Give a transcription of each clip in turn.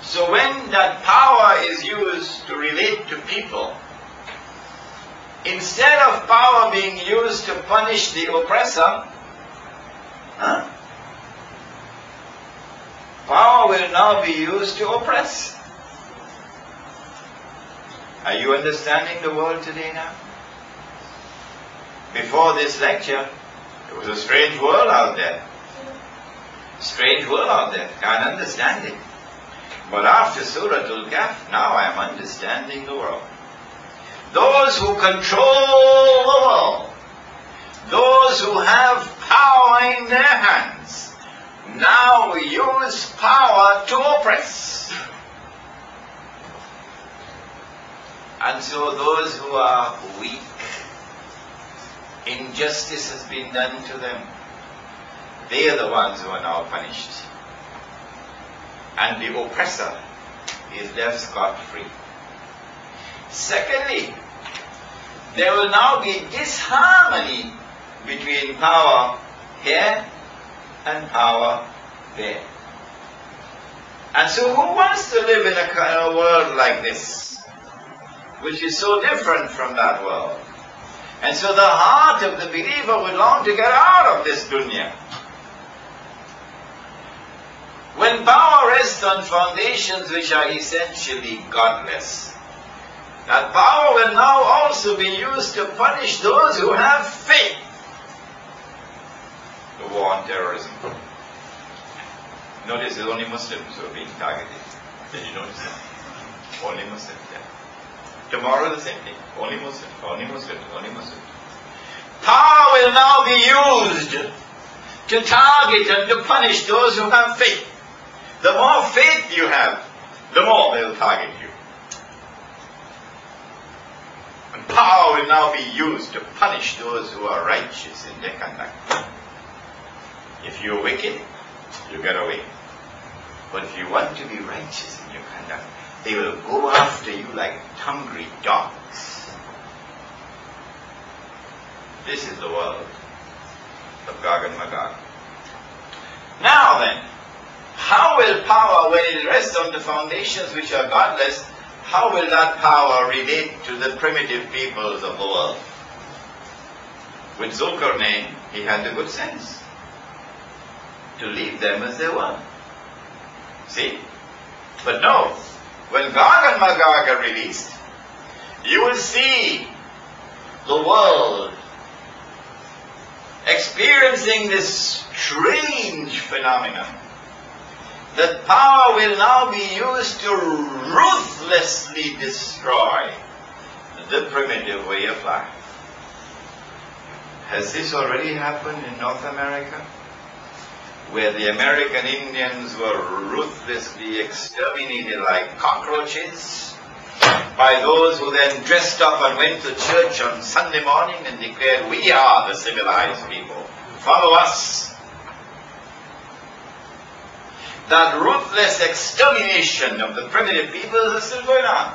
So when that power is used to relate to people, instead of power being used to punish the oppressor, power will now be used to oppress. Are you understanding the world today now? Before this lecture, it was a strange world out there. Strange world out there. Can't understand it. But after Surah Al-Kahf, now I am understanding the world. Those who control the world, those who have power in their hands, now use power to oppress. And so those who are weak, injustice has been done to them, they are the ones who are now punished. And the oppressor is left scot-free. Secondly, there will now be disharmony between power here and power there. And so who wants to live in a world like this, which is so different from that world? And so the heart of the believer would long to get out of this dunya. When power rests on foundations which are essentially godless, that power will now also be used to punish those who have faith. The war on terrorism. Notice it's only Muslims who are being targeted. Did you notice that? Only Muslims, yeah. Tomorrow the same thing. Only Muslims, only Muslims, only Muslims. Power will now be used to target and to punish those who have faith. The more faith you have, the more they'll target you. And power will now be used to punish those who are righteous in their conduct. If you're wicked, you get away. But if you want to be righteous in your conduct, they will go after you like hungry dogs. This is the world of Gog and Magog. Now then, how will power, when it rests on the foundations which are godless, how will that power relate to the primitive peoples of the world? With Zulkarnain, he had the good sense to leave them as they were. See? But no, when Gog and Magog are released, you will see the world experiencing this strange phenomenon, that power will now be used to ruthlessly destroy the primitive way of life. Has this already happened in North America, where the American Indians were ruthlessly exterminated like cockroaches by those who then dressed up and went to church on Sunday morning and declared, "We are the civilized people. Follow us." That ruthless extermination of the primitive peoples is still going on.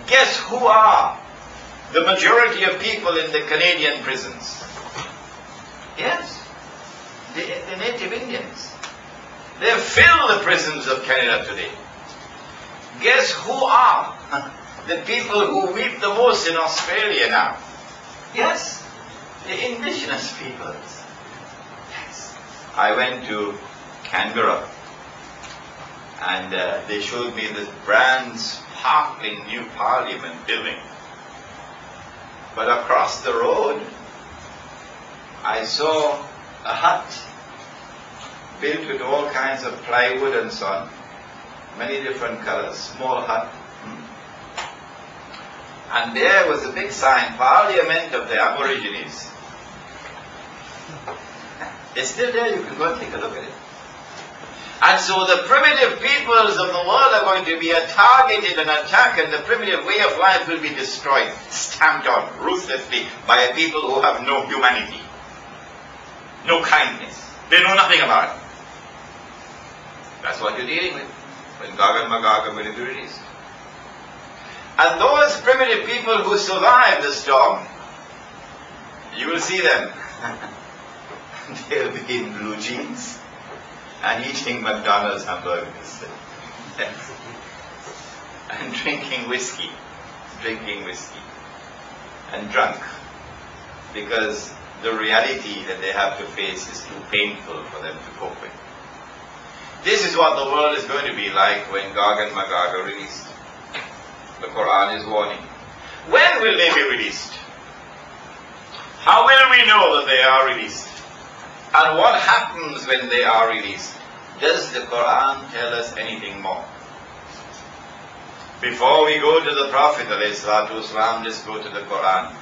Guess who are the majority of people in the Canadian prisons? Yes, the native Indians. They fill the prisons of Canada today. Guess who are the people who weep the most in Australia now? Yes, the indigenous peoples. Yes. I went to Canberra, and they showed me this brand sparkling new parliament building. But across the road, I saw a hut built with all kinds of plywood and so on, many different colors, small hut. And there was a big sign, Parliament of the Aborigines. It's still there, you can go and take a look at it. And so the primitive peoples of the world are going to be targeted and attacked, and the primitive way of life will be destroyed, stamped on ruthlessly by a people who have no humanity, no kindness. They know nothing about it. That's what you're dealing with when Gog and Magog are going to be released. And those primitive people who survive the storm, you will see them. They'll be in blue jeans and eating McDonald's hamburgers. and drinking whiskey, and drunk, because the reality that they have to face is too painful for them to cope with. This is what the world is going to be like when Gog and Magog are released. The Qur'an is warning. When will they be released? How will we know that they are released? And what happens when they are released? Does the Qur'an tell us anything more? Before we go to the Prophet ﷺ, just go to the Qur'an.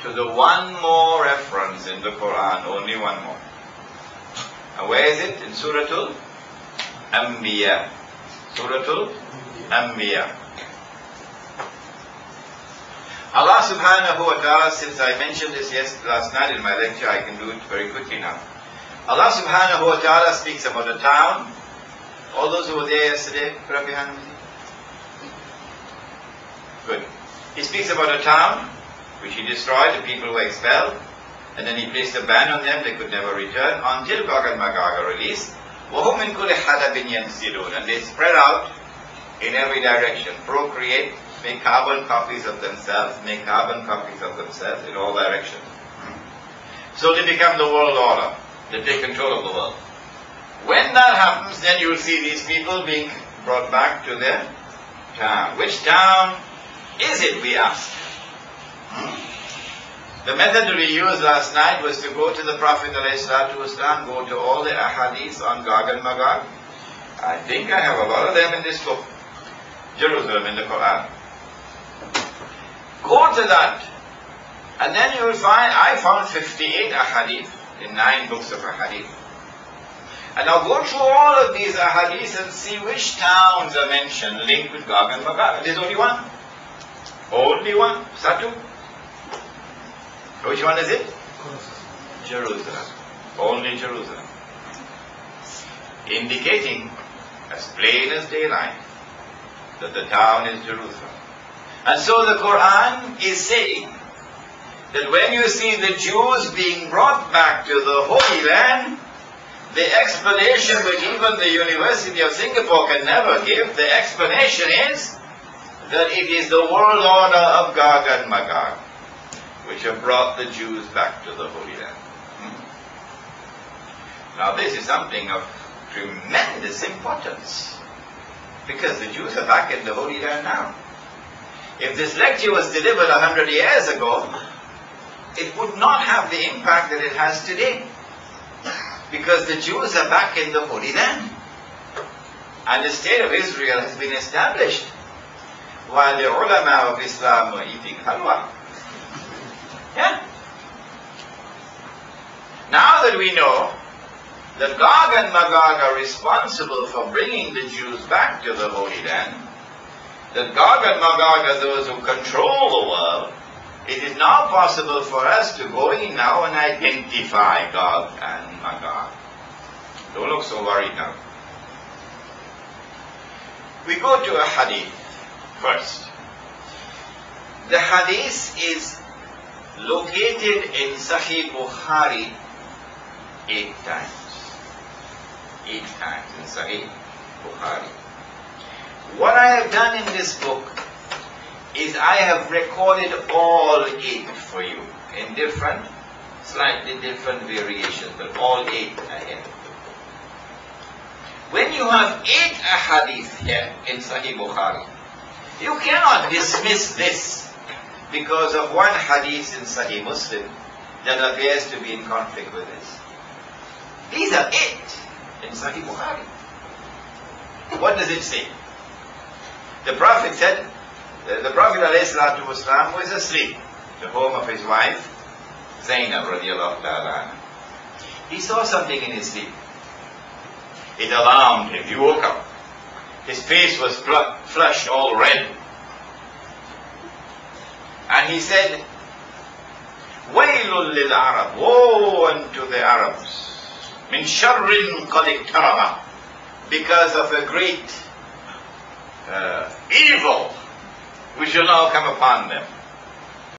To the one more reference in the Qur'an, only one more. And where is it? In Surah Al-Anbiya. Surah Al-Anbiya. Allah subhanahu wa ta'ala, since I mentioned this last night in my lecture, I can do it very quickly now. Allah subhanahu wa ta'ala speaks about a town. All those who were there yesterday, put up your hand. Good. He speaks about a town which he destroyed, the people were expelled, and then he placed a ban on them, they could never return, until Gog and Magog are released. وَهُمْ مِنْ كُلِّ حَدَبٍ يَنْسِلُونَ. And they spread out in every direction, procreate, make carbon copies of themselves in all directions. So they become the world order. They take control of the world. When that happens, then you will see these people being brought back to their town. Which town is it, we ask? The method we used last night was to go to the Prophet ﷺ, go to all the ahadith on Gog and Magog. I think I have a lot of them in this book, Jerusalem, in the Qur'an. Go to that, and then you will find, I found 58 ahadith in 9 books of ahadith. And now go through all of these ahadith and see which towns are mentioned linked with Gog and Magog. There's only one. Only one. Satu. Which one is it? Jerusalem. Only Jerusalem. Indicating, as plain as daylight, that the town is Jerusalem. And so the Qur'an is saying that when you see the Jews being brought back to the Holy Land, the explanation which even the University of Singapore can never give, the explanation is that it is the world order of Gog and Magog which have brought the Jews back to the Holy Land. Now this is something of tremendous importance, because the Jews are back in the Holy Land now. If this lecture was delivered 100 years ago, it would not have the impact that it has today, because the Jews are back in the Holy Land, and the state of Israel has been established, while the ulama of Islam were eating halwa. Yeah? Now that we know that Gog and Magog are responsible for bringing the Jews back to the Holy Land, that Gog and Magog are those who control the world, it is now possible for us to go in now and identify Gog and Magog. Don't look so worried now. We go to a hadith first. The hadith is located in Sahih Bukhari 8 times. 8 times in Sahih Bukhari. What I have done in this book is I have recorded all 8 for you in different, slightly different variations, but all 8 are here. When you have 8 ahadith here in Sahih Bukhari, you cannot dismiss this because of one hadith in Sahih Muslim that appears to be in conflict with this. These are 8 in Sahih Bukhari. What does it say? The Prophet said, the Prophet ﷺ was asleep at the home of his wife, Zainab radiallahu ta'ala. He saw something in his sleep. It alarmed him. He woke up. His face was flushed, all red. And he said, Waylul lil Arab, woe unto the Arabs, min sharrin qad iktarama, because of a great evil which will now come upon them.